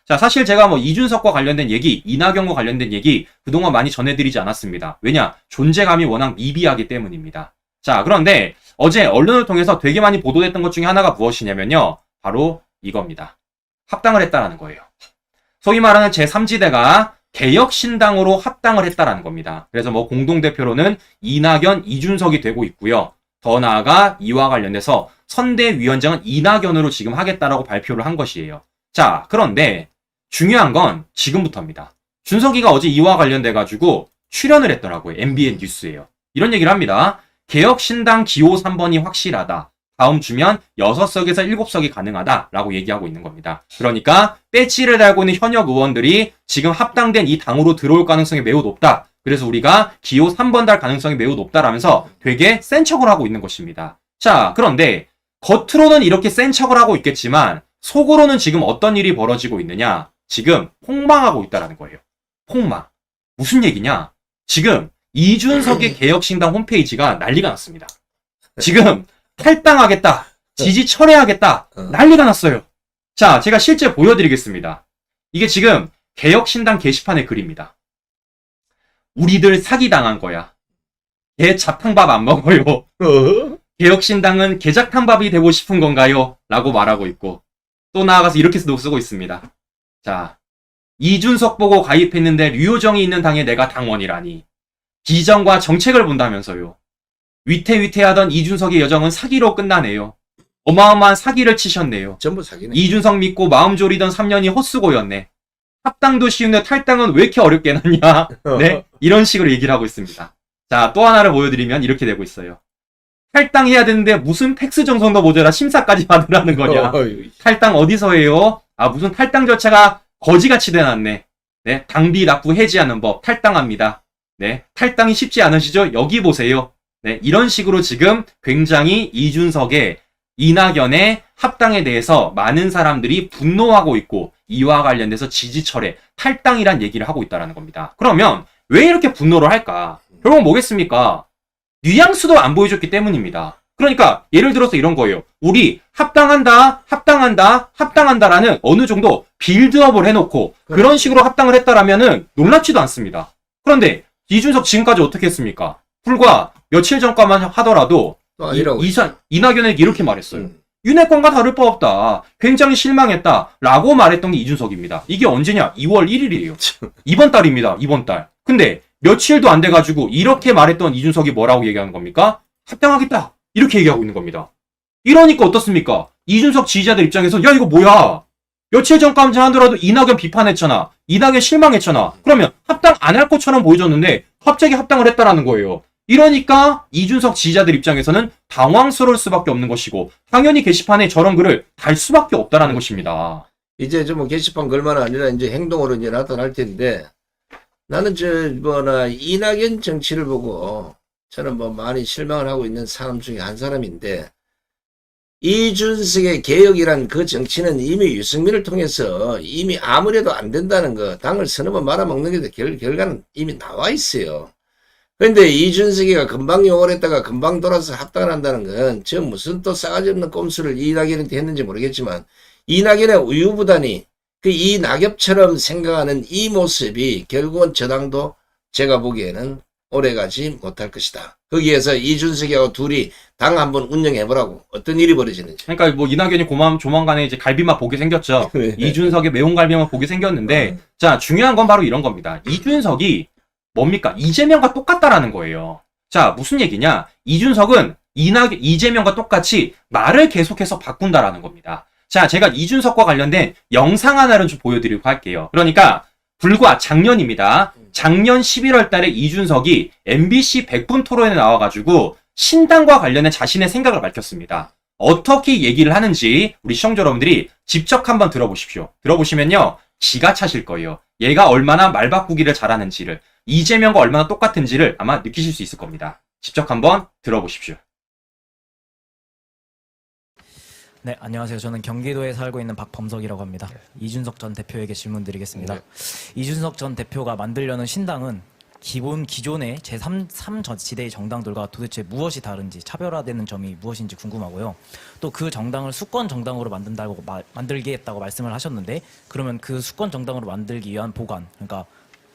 자, 사실 제가 뭐 이준석과 관련된 얘기, 이낙연과 관련된 얘기 그동안 많이 전해드리지 않았습니다. 왜냐? 존재감이 워낙 미비하기 때문입니다. 자, 그런데 어제 언론을 통해서 되게 많이 보도됐던 것 중에 하나가 무엇이냐면요. 바로 이겁니다. 합당을 했다라는 거예요. 소위 말하는 제3지대가 개혁신당으로 합당을 했다라는 겁니다. 그래서 뭐 공동대표로는 이낙연, 이준석이 되고 있고요. 더 나아가 이와 관련해서 선대위원장은 이낙연으로 지금 하겠다라고 발표를 한 것이에요. 자, 그런데 중요한 건 지금부터입니다. 준석이가 어제 이와 관련돼가지고 출연을 했더라고요. MBN 뉴스에요. 이런 얘기를 합니다. 개혁신당 기호 3번이 확실하다. 다음 주면 6석에서 7석이 가능하다라고 얘기하고 있는 겁니다. 그러니까 배지를 달고 있는 현역 의원들이 지금 합당된 이 당으로 들어올 가능성이 매우 높다. 그래서 우리가 기호 3번 달 가능성이 매우 높다라면서 되게 센 척을 하고 있는 것입니다. 자, 그런데 겉으로는 이렇게 센 척을 하고 있겠지만 속으로는 지금 어떤 일이 벌어지고 있느냐? 지금 폭망하고 있다라는 거예요. 폭망. 무슨 얘기냐? 지금 이준석의 개혁신당 홈페이지가 난리가 났습니다. 지금 탈당하겠다, 지지 철회하겠다, 난리가 났어요. 자, 제가 실제 보여드리겠습니다. 이게 지금 개혁신당 게시판의 글입니다. 우리들 사기당한 거야. 개 자탕밥 안 먹어요. 개혁신당은 개자탕밥이 되고 싶은 건가요? 라고 말하고 있고 또 나아가서 이렇게 쓰고 있습니다. 자, 이준석 보고 가입했는데 류호정이 있는 당에 내가 당원이라니. 비전과 정책을 본다면서요. 위태위태하던 이준석의 여정은 사기로 끝나네요. 어마어마한 사기를 치셨네요. 전부 사기네. 이준석 믿고 마음 졸이던 3년이 헛수고였네. 합당도 쉬운데 탈당은 왜 이렇게 어렵게 해놨냐. 네, 이런 식으로 얘기를 하고 있습니다. 자, 또 하나를 보여드리면 이렇게 되고 있어요. 탈당해야 되는데 무슨 팩스 정성도 모자라 심사까지 받으라는 거냐. 탈당 어디서 해요? 아, 무슨 탈당 절차가 거지같이 돼놨네. 네, 당비 납부 해지하는 법 탈당합니다. 네, 탈당이 쉽지 않으시죠? 여기 보세요. 네, 이런 식으로 지금 굉장히 이준석의 이낙연의 합당에 대해서 많은 사람들이 분노하고 있고 이와 관련돼서 지지철회, 탈당이란 얘기를 하고 있다는 겁니다. 그러면 왜 이렇게 분노를 할까? 결국 뭐겠습니까? 뉘앙스도 안 보여줬기 때문입니다. 그러니까 예를 들어서 이런 거예요. 우리 합당한다, 합당한다, 합당한다라는 어느 정도 빌드업을 해놓고 그런 식으로 합당을 했다라면은 놀랍지도 않습니다. 그런데 이준석 지금까지 어떻게 했습니까? 불과 며칠 전까만 하더라도 이낙연에게 이렇게 말했어요. 윤핵관과 다를 바 없다. 굉장히 실망했다. 라고 말했던 게 이준석입니다. 이게 언제냐? 2월 1일이에요. 이번 달입니다. 이번 달. 근데 며칠도 안 돼가지고 이렇게 말했던 이준석이 뭐라고 얘기하는 겁니까? 합당하겠다. 이렇게 얘기하고 있는 겁니다. 이러니까 어떻습니까? 이준석 지지자들 입장에서 야 이거 뭐야? 며칠 전까지 하더라도 이낙연 비판했잖아. 이낙연 실망했잖아. 그러면 합당 안 할 것처럼 보여줬는데 갑자기 합당을 했다라는 거예요. 이러니까 이준석 지지자들 입장에서는 당황스러울 수밖에 없는 것이고 당연히 게시판에 저런 글을 달 수밖에 없다라는 것입니다. 이제 좀 게시판 글만 아니라 이제 행동으로 이제 나타날 텐데 나는 이낙연 정치를 보고 저는 뭐 많이 실망을 하고 있는 사람 중에 한 사람인데 이준석의 개혁이란 그 정치는 이미 유승민을 통해서 이미 아무래도 안 된다는 거 당을 서너 번 말아먹는 게 결과는 이미 나와 있어요. 그런데 이준석이가 금방 욕을 했다가 금방 돌아서 합당을 한다는 건 저 무슨 또 싸가지 없는 꼼수를 이낙연한테 했는지 모르겠지만 이낙연의 우유부단이 그 이낙엽처럼 생각하는 이 모습이 결국은 저 당도 제가 보기에는 오래가지 못할 것이다. 거기에서 이준석이하고 둘이 당 한번 운영해보라고 어떤 일이 벌어지는지. 그러니까 뭐 이낙연이 조만간에 이제 갈비맛 보게 생겼죠. 이준석의 매운 갈비맛 보게 생겼는데 자, 중요한 건 바로 이런 겁니다. 이준석이 뭡니까? 이재명과 똑같다라는 거예요. 자, 무슨 얘기냐? 이준석은 이재명과 똑같이 말을 계속해서 바꾼다라는 겁니다. 자, 제가 이준석과 관련된 영상 하나를 좀 보여드리고 할게요. 그러니까 불과 작년입니다. 작년 11월 달에 이준석이 MBC 100분 토론에 나와가지고 신당과 관련된 자신의 생각을 밝혔습니다. 어떻게 얘기를 하는지 우리 시청자 여러분들이 직접 한번 들어보십시오. 들어보시면요. 기가 차실 거예요. 얘가 얼마나 말 바꾸기를 잘하는지를, 이재명과 얼마나 똑같은지를 아마 느끼실 수 있을 겁니다. 직접 한번 들어보십시오. 네, 안녕하세요. 저는 경기도에 살고 있는 박범석이라고 합니다. 이준석 전 대표에게 질문 드리겠습니다. 이준석 전 대표가 만들려는 신당은 기존의 제3 지대의 정당들과 도대체 무엇이 다른지, 차별화되는 점이 무엇인지 궁금하고요. 또 그 정당을 수권 정당으로 만들겠다고 말씀을 하셨는데, 그러면 그 수권 정당으로 만들기 위한 보관, 그러니까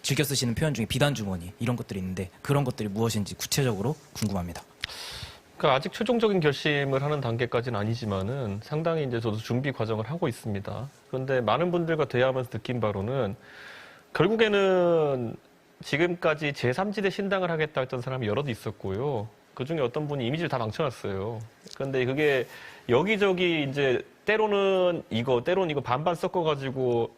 즐겨 쓰시는 표현 중에 비단 주머니 이런 것들이 있는데, 그런 것들이 무엇인지 구체적으로 궁금합니다. 그러니까 아직 최종적인 결심을 하는 단계까지는 아니지만은 상당히 이제 저도 준비 과정을 하고 있습니다. 그런데 많은 분들과 대화하면서 느낀 바로는 결국에는 지금까지 제3지대 신당을 하겠다 했던 사람이 여럿 있었고요. 그 중에 어떤 분이 이미지를 다 망쳐놨어요. 그런데 그게 여기저기 이제 때로는 이거, 때로는 이거 반반 섞어가지고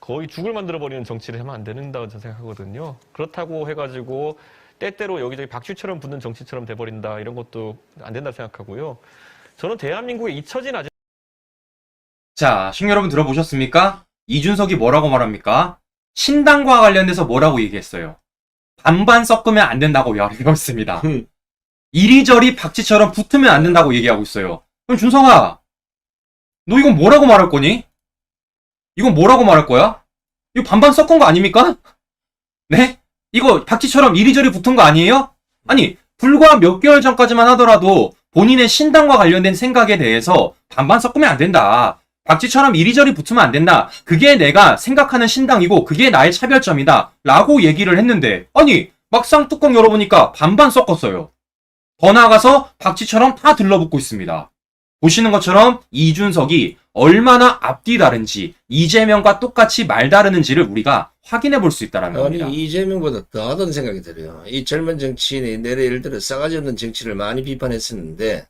거의 죽을 만들어버리는 정치를 하면 안 된다고 저는 생각하거든요. 그렇다고 해가지고 때때로 여기저기 박쥐처럼 붙는 정치처럼 돼버린다 이런 것도 안 된다 생각하고요. 저는 대한민국의 잊혀진 아직 자, 시청자 여러분 들어보셨습니까? 이준석이 뭐라고 말합니까? 신당과 관련돼서 뭐라고 얘기했어요? 반반 섞으면 안 된다고 얘기하고 있습니다. 이리저리 박쥐처럼 붙으면 안 된다고 얘기하고 있어요. 그럼 준석아, 너 이건 뭐라고 말할 거니? 이건 뭐라고 말할 거야? 이거 반반 섞은 거 아닙니까? 네? 이거 박쥐처럼 이리저리 붙은 거 아니에요? 아니, 불과 몇 개월 전까지만 하더라도 본인의 신당과 관련된 생각에 대해서 반반 섞으면 안 된다. 박쥐처럼 이리저리 붙으면 안 된다. 그게 내가 생각하는 신당이고 그게 나의 차별점이다. 라고 얘기를 했는데, 아니, 막상 뚜껑 열어보니까 반반 섞었어요. 더 나아가서 박쥐처럼 다 들러붙고 있습니다. 보시는 것처럼 이준석이 얼마나 앞뒤 다른지, 이재명과 똑같이 말 다르는지를 우리가 확인해 볼 수 있다는 겁니다. 아니, 이재명보다 더하다는 생각이 들어요. 이 젊은 정치인이 내래 예를 들어 싸가지 없는 정치를 많이 비판했었는데,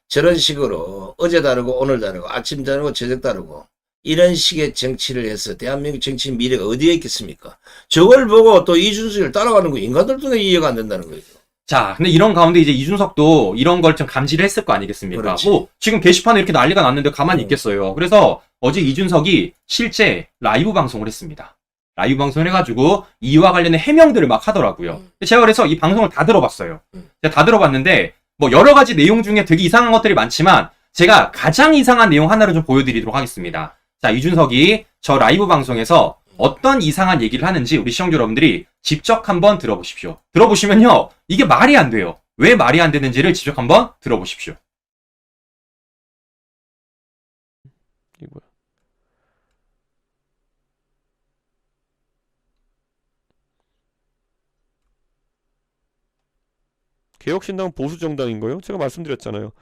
저런 식으로 어제 다르고 오늘 다르고 아침 다르고 저녁 다르고 이런 식의 정치를 해서 대한민국 정치 미래가 어디에 있겠습니까? 저걸 보고 또 이준석을 따라가는 거 인간들도 이해가 안 된다는 거예요. 자, 근데 이런 가운데 이제 이준석도 이런 걸 좀 감지를 했을 거 아니겠습니까? 그렇지. 뭐, 지금 게시판에 이렇게 난리가 났는데 가만히 있겠어요. 그래서 어제 이준석이 실제 라이브 방송을 했습니다. 라이브 방송을 해가지고 이와 관련된 해명들을 막 하더라고요. 제가 그래서 이 방송을 다 들어봤어요. 제가 다 들어봤는데, 뭐 여러 가지 내용 중에 되게 이상한 것들이 많지만, 제가 가장 이상한 내용 하나를 좀 보여드리도록 하겠습니다. 자, 이준석이 저 라이브 방송에서 어떤 이상한 얘기를 하는지 우리 시청자 여러분들이 직접 한번 들어보십시오. 들어보시면요, 이게 말이 안 돼요. 왜 말이 안 되는지를 직접 한번 들어보십시오. 이게 뭐야? 개혁신당은 보수정당인 거예요? 제가 말씀드렸잖아요.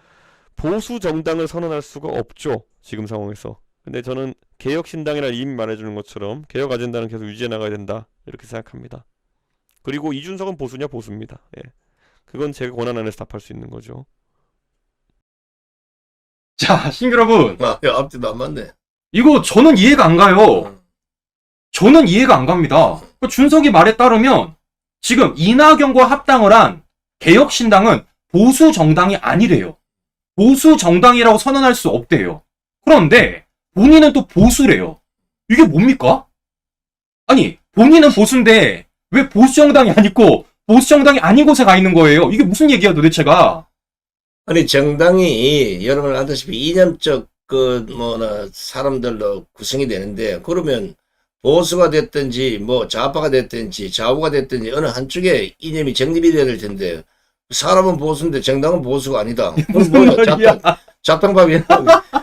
보수정당을 선언할 수가 없죠. 지금 상황에서. 근데 저는 개혁신당이라 이미 말해주는 것처럼 개혁 아젠다는 계속 유지해 나가야 된다. 이렇게 생각합니다. 그리고 이준석은 보수냐? 보수입니다. 예. 그건 제가 권한 안에서 답할 수 있는 거죠. 자, 시청자 여러분, 아, 야, 앞뒤도 안 맞네. 이거 저는 이해가 안 가요. 저는 이해가 안 갑니다. 준석이 말에 따르면 지금 이낙연과 합당을 한 개혁신당은 보수 정당이 아니래요. 보수 정당이라고 선언할 수 없대요. 그런데 본인은 또 보수래요. 이게 뭡니까? 아니, 본인은 보수인데 왜 보수 정당이 아니고 보수 정당이 아닌 곳에 가 있는 거예요? 이게 무슨 얘기야 도대체가? 아니, 정당이 여러분 알다시피 이념적 사람들로 구성이 되는데, 그러면 보수가 됐든지 뭐 좌파가 됐든지 좌우가 됐든지 어느 한쪽에 이념이 정립이 돼야 될 텐데, 사람은 보수인데 정당은 보수가 아니다. 그럼 뭐야? 자탕밥이야.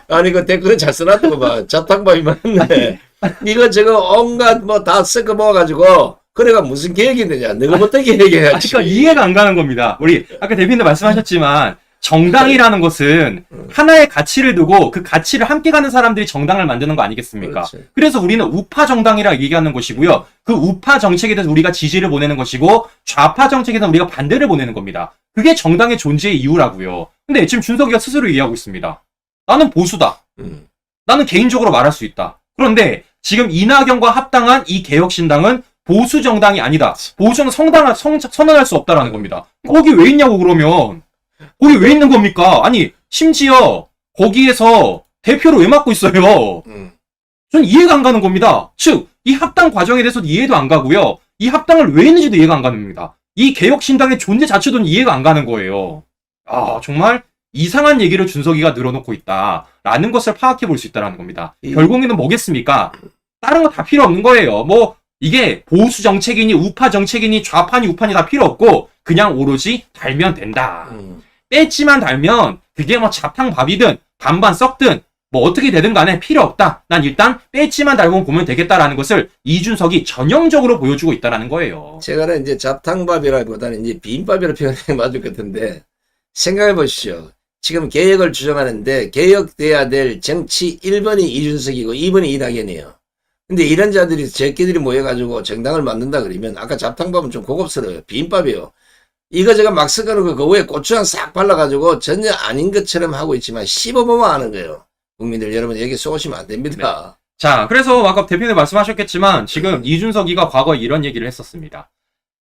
아니, 그 댓글은 잘 써놨던 거 봐. 자탕밥이 맞네. 이거 저거 온갖 뭐 다 섞어 모아가지고, 그래가 무슨 계획이느냐. 너가 어떻게 얘기해야지. 그러니까 이해가 안 가는 겁니다. 우리 아까 대표님 말씀하셨지만 정당이라는 것은 하나의 가치를 두고 그 가치를 함께 가는 사람들이 정당을 만드는 거 아니겠습니까? 그렇지. 그래서 우리는 우파 정당이라 얘기하는 것이고요. 그 우파 정책에 대해서 우리가 지지를 보내는 것이고 좌파 정책에 대해서 우리가 반대를 보내는 겁니다. 그게 정당의 존재의 이유라고요. 근데 지금 준석이가 스스로 얘기하고 있습니다. 나는 보수다. 나는 개인적으로 말할 수 있다. 그런데 지금 이낙연과 합당한 이 개혁신당은 보수 정당이 아니다. 보수 정당 선언할 수 없다라는 겁니다. 거기 왜 있냐고 그러면. 거기 왜 있는 겁니까? 아니, 심지어 거기에서 대표를 왜 맡고 있어요? 전 이해가 안 가는 겁니다. 즉, 이 합당 과정에 대해서도 이해도 안 가고요. 이 합당을 왜 했는지도 이해가 안 갑니다. 이 개혁신당의 존재 자체도 이해가 안 가는 거예요. 아, 정말 이상한 얘기를 준석이가 늘어놓고 있다라는 것을 파악해 볼 수 있다는 겁니다. 결국에는 뭐겠습니까? 다른 거 다 필요 없는 거예요. 뭐 이게 보수 정책이니 우파 정책이니 좌파니 우파니 다 필요 없고 그냥 오로지 달면 된다. 배지만 달면 그게 뭐 자탕밥이든 반반 썩든 뭐 어떻게 되든 간에 필요 없다. 난 일단 배지만 달고 보면 되겠다라는 것을 이준석이 전형적으로 보여주고 있다라는 거예요. 제가는 이제 잡탕밥이라기보다는 이제 비빔밥이라 표현이 맞을 것 같은데, 생각해 보시죠. 지금 개혁을 주장하는데 개혁돼야 될 정치 1번이 이준석이고 2번이 이낙연이에요. 근데 이런 자들이 제끼들이 모여가지고 정당을 만든다 그러면, 아까 잡탕밥은 좀 고급스러워요. 비빔밥이에요. 이거저거 막 섞어놓고 그 위에 고추장 싹 발라가지고 전혀 아닌 것처럼 하고 있지만 씹어보면 아는 거예요. 국민들 여러분 여기 쏘시면 안 됩니다. 자, 그래서 아까 대표님 말씀하셨겠지만 지금 이준석이가 과거에 이런 얘기를 했었습니다.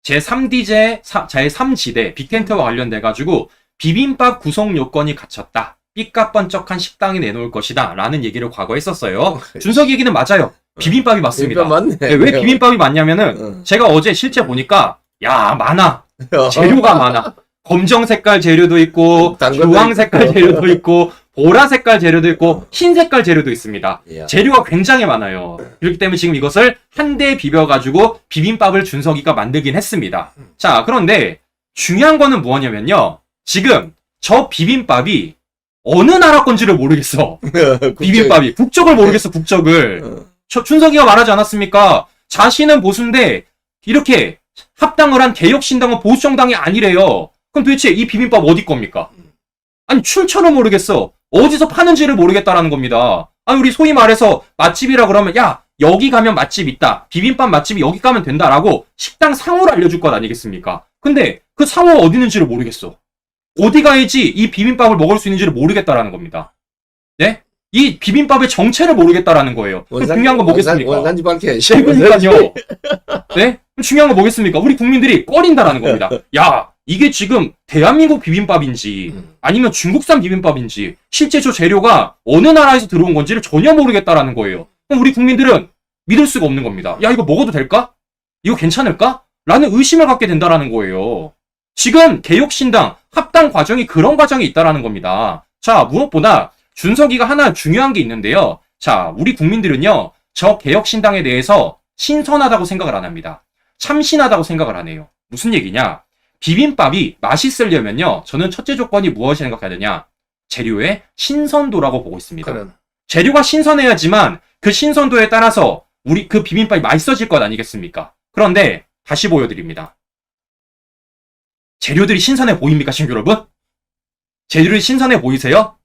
제3지대 빅텐트와 관련돼가지고 비빔밥 구성 요건이 갖췄다. 삐까뻔쩍한 식당이 내놓을 것이다. 라는 얘기를 과거에 했었어요. 준석 얘기는 맞아요. 비빔밥이 맞습니다. 비빔밥 맞네. 네, 왜 비빔밥이 맞냐면은 제가 어제 실제 보니까 야 많아. 재료가 많아. 검정 색깔 재료도 있고 당근도 주황 있고. 색깔 재료도 있고 보라 색깔 재료도 있고 흰 색깔 재료도 있습니다. 이야. 재료가 굉장히 많아요. 그렇기 때문에 지금 이것을 한데 비벼가지고 비빔밥을 준석이가 만들긴 했습니다. 자, 그런데 중요한 거는 뭐냐면요. 지금 저 비빔밥이 어느 나라 건지를 모르겠어. 비빔밥이. 국적을 모르겠어, 국적을. 준석이가 말하지 않았습니까? 자신은 보수인데 이렇게 합당을 한 개혁신당은 보수정당이 아니래요. 그럼 도대체 이 비빔밥 어디 겁니까? 아니 출처를 모르겠어. 어디서 파는지를 모르겠다라는 겁니다. 아니 우리 소위 말해서 맛집이라 그러면 야 여기 가면 맛집 있다. 비빔밥 맛집이 여기 가면 된다라고 식당 상호를 알려줄 것 아니겠습니까? 근데 그 상호가 어디 있는지를 모르겠어. 어디 가야지 이 비빔밥을 먹을 수 있는지를 모르겠다라는 겁니다. 네? 이 비빔밥의 정체를 모르겠다라는 거예요. 중요한 건 뭐겠습니까? 원산지 밝혀야지. 그러니까요. 네? 중요한 건 뭐겠습니까? 우리 국민들이 꺼린다라는 겁니다. 야, 이게 지금 대한민국 비빔밥인지 아니면 중국산 비빔밥인지 실제 저 재료가 어느 나라에서 들어온 건지를 전혀 모르겠다라는 거예요. 그럼 우리 국민들은 믿을 수가 없는 겁니다. 야, 이거 먹어도 될까? 이거 괜찮을까? 라는 의심을 갖게 된다라는 거예요. 지금 개혁신당 합당 과정이 그런 과정이 있다라는 겁니다. 자, 무엇보다 준석이가 하나 중요한 게 있는데요. 자, 우리 국민들은요, 저 개혁신당에 대해서 신선하다고 생각을 안 합니다. 참신하다고 생각을 안 해요. 무슨 얘기냐? 비빔밥이 맛있으려면요, 저는 첫째 조건이 무엇이 생각해야 되냐? 재료의 신선도라고 보고 있습니다. 그럼. 재료가 신선해야지만 그 신선도에 따라서 우리 그 비빔밥이 맛있어질 것 아니겠습니까? 그런데 다시 보여드립니다. 재료들이 신선해 보입니까, 친구 여러분? 재료들이 신선해 보이세요?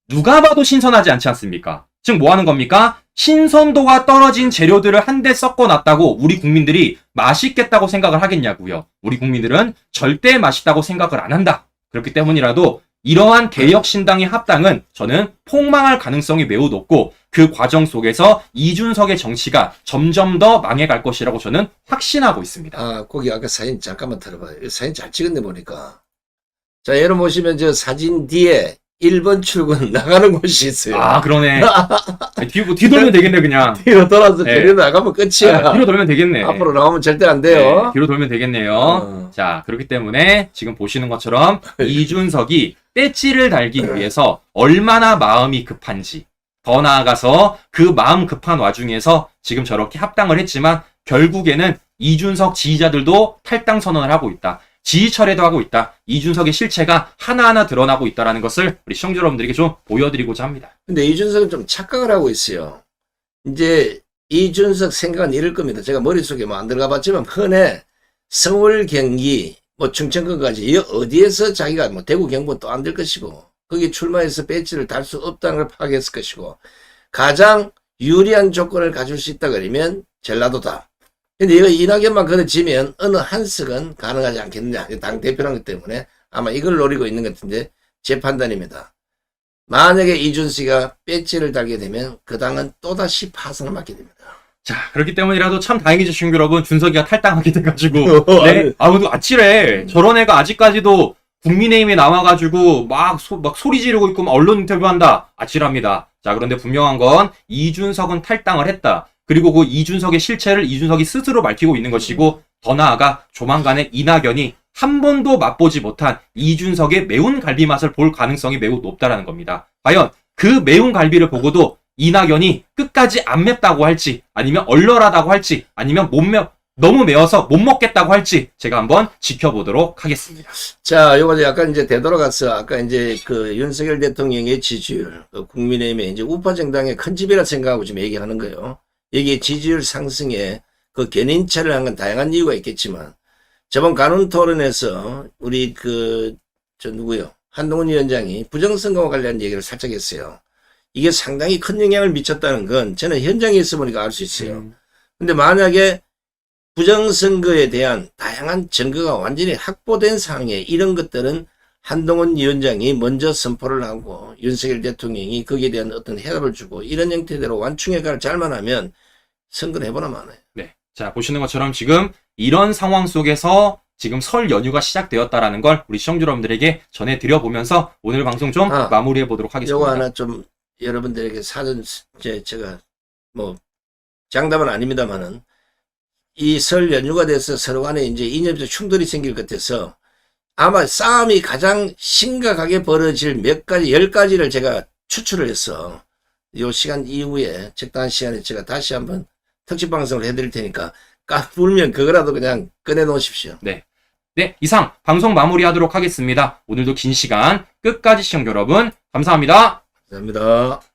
누가 봐도 신선하지 않지 않습니까? 즉 뭐 하는 겁니까? 신선도가 떨어진 재료들을 한데 섞어놨다고 우리 국민들이 맛있겠다고 생각을 하겠냐고요. 우리 국민들은 절대 맛있다고 생각을 안 한다. 그렇기 때문이라도 이러한 개혁신당의 합당은 저는 폭망할 가능성이 매우 높고 그 과정 속에서 이준석의 정치가 점점 더 망해갈 것이라고 저는 확신하고 있습니다. 아, 거기 아까 사진 잠깐만 들어봐요. 사진 잘 찍었네 보니까. 자, 여러분 보시면 저 사진 뒤에 1번 출근 나가는 곳이 있어요. 아, 그러네. 뒤돌면 되겠네, 그냥. 뒤로 돌아서 네. 뒤로 나가면 끝이야. 뒤로 돌면 되겠네. 앞으로 나오면 절대 안 네, 돼요. 뒤로 돌면 되겠네요. 자, 그렇기 때문에 지금 보시는 것처럼 이준석이 배지를 달기 위해서 얼마나 마음이 급한지, 더 나아가서 그 마음 급한 와중에서 지금 저렇게 합당을 했지만 결국에는 이준석 지지자들도 탈당 선언을 하고 있다. 지지 철회도 하고 있다. 이준석의 실체가 하나하나 드러나고 있다는 것을 우리 시청자 여러분들에게 좀 보여드리고자 합니다. 근데 이준석은 좀 착각을 하고 있어요. 이제 이준석 생각은 이럴 겁니다. 제가 머릿속에 뭐 안 들어가 봤지만 흔해 서울, 경기, 뭐 충청권까지 이 어디에서 자기가 뭐 대구, 경북 또 안 될 것이고 거기 출마해서 배지를 달 수 없다는 걸 파악했을 것이고 가장 유리한 조건을 가질 수 있다 그러면 전라도다. 근데 이거 이낙연만 그려지면 어느 한석은 가능하지 않겠느냐. 당 대표라는 것 때문에 아마 이걸 노리고 있는 것 같은데 제 판단입니다. 만약에 이준석이가 배지를 달게 되면 그 당은 또다시 파선을 맞게 됩니다. 자, 그렇기 때문이라도 참 다행이죠, 친구 여러분. 준석이가 탈당하게 돼가지고. 네. 아무도 아찔해. 저런 애가 아직까지도 국민의힘에 나와가지고 막 소리 지르고 있고 막 언론 인터뷰한다. 아찔합니다. 자, 그런데 분명한 건 이준석은 탈당을 했다. 그리고 그 이준석의 실체를 이준석이 스스로 밝히고 있는 것이고 더 나아가 조만간에 이낙연이 한 번도 맛보지 못한 이준석의 매운 갈비 맛을 볼 가능성이 매우 높다라는 겁니다. 과연 그 매운 갈비를 보고도 이낙연이 끝까지 안 맵다고 할지, 아니면 얼얼하다고 할지, 아니면 너무 매워서 못 먹겠다고 할지 제가 한번 지켜보도록 하겠습니다. 자, 요거 약간 이제 되돌아가서 아까 이제 그 윤석열 대통령의 지지율, 그 국민의힘의 이제 우파 정당의 큰 집이라 생각하고 지금 얘기하는 거예요. 여기에 지지율 상승에 그 견인차를 한 건 다양한 이유가 있겠지만, 저번 간훈 토론에서 우리 누구요? 한동훈 위원장이 부정선거와 관련한 얘기를 살짝 했어요. 이게 상당히 큰 영향을 미쳤다는 건 저는 현장에 있어 보니까 알 수 있어요. 근데 만약에 부정선거에 대한 다양한 증거가 완전히 확보된 상황에 이런 것들은 한동훈 위원장이 먼저 선포를 하고 윤석열 대통령이 거기에 대한 어떤 해답을 주고 이런 형태대로 완충해갈 잘만 하면 선거를 해보나 마나요. 네. 자, 보시는 것처럼 지금 이런 상황 속에서 지금 설 연휴가 시작되었다라는 걸 우리 시청자 여러분들에게 전해드려보면서 오늘 방송 좀 마무리해 보도록 하겠습니다. 요거 하나 좀 여러분들에게 사전, 제가 뭐 장담은 아닙니다만은 이 설 연휴가 돼서 서로 간에 이제 이념적 충돌이 생길 것 같아서 아마 싸움이 가장 심각하게 벌어질 몇 가지, 10가지를 제가 추출을 했어. 요 시간 이후에 적당한 시간에 제가 다시 한번 특집 방송을 해드릴 테니까 까불면 그거라도 그냥 꺼내 놓으십시오. 네. 네, 이상 방송 마무리하도록 하겠습니다. 오늘도 긴 시간 끝까지 시청자 여러분 감사합니다. 감사합니다.